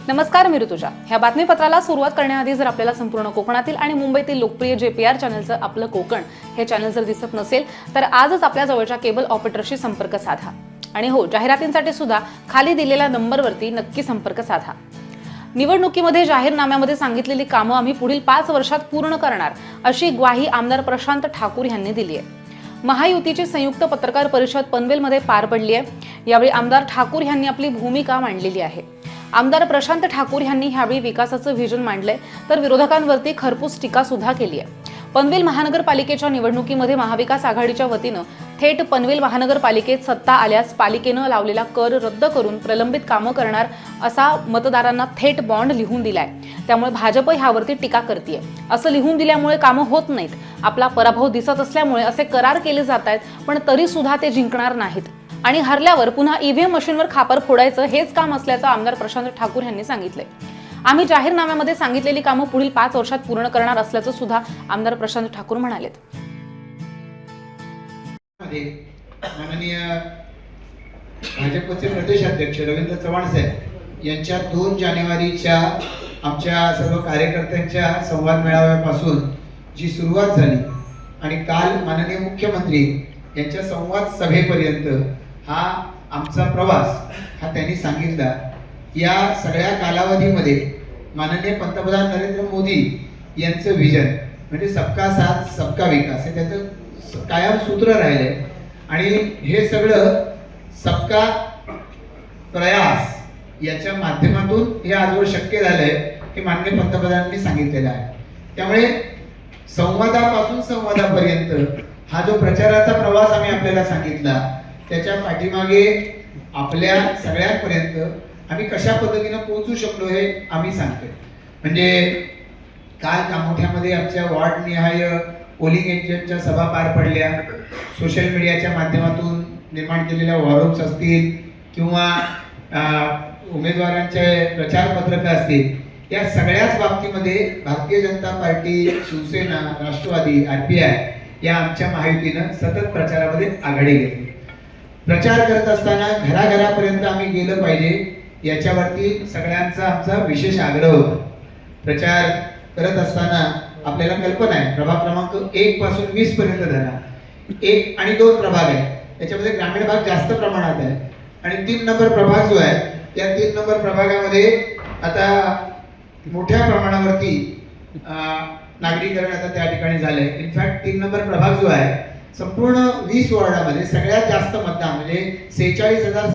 नमस्कार, मी ऋतुजा। ह्या बातमीपत्राला सुरुवात करण्याआधी जर आपल्याला संपूर्ण कोकणातील आणि मुंबईतील लोकप्रिय JPR चॅनलचं आपलं कोकण हे चॅनल जर दिसत नसेल तर आजच आपल्या जवळच्या केबल ऑपरेटरशी संपर्क साधा। आणि हो, जाहिरातींसाठी सुद्धा खाली दिलेल्या नंबरवरती नक्की संपर्क साधा। निवडणुकीमध्ये जाहीरनाम्यामध्ये सांगितलेली कामं आम्ही पुढील 5 वर्षात पूर्ण करणार अशी ग्वाही आमदार प्रशांत ठाकूर यांनी दिली आहे। महायुतीची संयुक्त पत्रकार परिषद पनवेलमध्ये पार पडली आहे। यावेळी आमदार ठाकूर यांनी आपली भूमिका मांडलेली आहे। आमदार प्रशांत ठाकूर यांनी यावेळी विकासाचं व्हिजन मांडलंय तर विरोधकांवरती खरपूस टीका सुद्धा केली आहे। पनवेल महानगरपालिकेच्या निवडणुकीमध्ये महाविकास आघाडीच्या वतीनं थेट पनवेल महानगरपालिकेत सत्ता आल्यास पालिकेनं लावलेला कर रद्द करून प्रलंबित कामं करणार असा मतदारांना थेट बॉन्ड लिहून दिलाय। त्यामुळे भाजप ह्यावरती टीका करतेय। असं लिहून दिल्यामुळे कामं होत नाहीत, आपला पराभव दिसत असल्यामुळे असे करार केले जात आहेत, पण तरी सुद्धा ते जिंकणार नाहीत आणि हरल्यावर पुन्हा EVM मशीनवर खापर फोडायचं हेच काम असल्याचं आमदार प्रशांत ठाकूर यांनी सांगितलंय। आम्ही जाहीरनाम्यामध्ये सांगितलेली कामं पुढील 5 वर्षात पूर्ण करणार असल्याचं सुद्धा आमदार प्रशांत ठाकूर म्हणालेत। माननीय भाजपचे प्रदेश अध्यक्ष रवींद्र चव्हाण साहेब यांच्या 2 जानेवारीच्या आमच्या सर्व कार्यकर्त्यांच्या संवाद मेळाव्यापासून जी सुरुवात झाली आणि काल माननीय मुख्यमंत्री यांच्या संवाद सभेपर्यंत हा आमचा प्रवास हा त्यांनी सांगितला। या सगळ्या कालावधीमध्ये माननीय पंतप्रधान नरेंद्र मोदी यांचं विजन म्हणजे सबका साथ सबका विकास हे त्याचं कायम सूत्र राहिलंय आणि हे सगळं सबका प्रयास याच्या माध्यमातून हे आजवर शक्य झालंय हे माननीय पंतप्रधानांनी सांगितलेलं आहे। त्यामुळे संवादापासून संवादापर्यंत हा जो प्रचाराचा प्रवास आम्ही आपल्याला सांगितला त्याच्या पाठीमागे आपल्या सगळ्यांपर्यंत आम्ही कशा पद्धतीने पोहोचू शकलो हे आम्ही सांगतोय। म्हणजे काल कामोठ्यामध्ये आमच्या वार्ड निहाय पोलिंग एजंटच्या सभा पार पडल्या। सोशल मीडियाच्या माध्यमातून निर्माण केलेल्या वॉररूम्स असतील किंवा उमेदवारांचे प्रचार पत्रक असतील, या सगळ्याच बाबतीमध्ये भारतीय जनता पार्टी, शिवसेना, राष्ट्रवादी, RPI या आमच्या महायुतीनं सतत प्रचारामध्ये आघाडी घेतली। प्रचार करत असताना घराघरापर्यंत आम्ही गेलं पाहिजे याच्यावरती सगळ्यांचा आमचा विशेष आग्रह होता। प्रचार करत असताना आपल्याला कल्पना आहे प्रभाग क्रमांक 1 पासून 20 पर्यंत धरा, 1 आणि 2 प्रभाग आहे, त्याच्यामध्ये ग्रामीण भाग जास्त प्रमाणात आहे आणि 3 नंबर प्रभाग जो आहे त्या 3 नंबर प्रभागामध्ये आता मोठ्या प्रमाणावरती नागरीकरण आता त्या ठिकाणी झालंय। इनफॅक्ट 3 नंबर प्रभाग जो आहे संपूर्ण 20 वॉर्डामध्ये सगळ्यात जास्त मतदान म्हणजे 46,000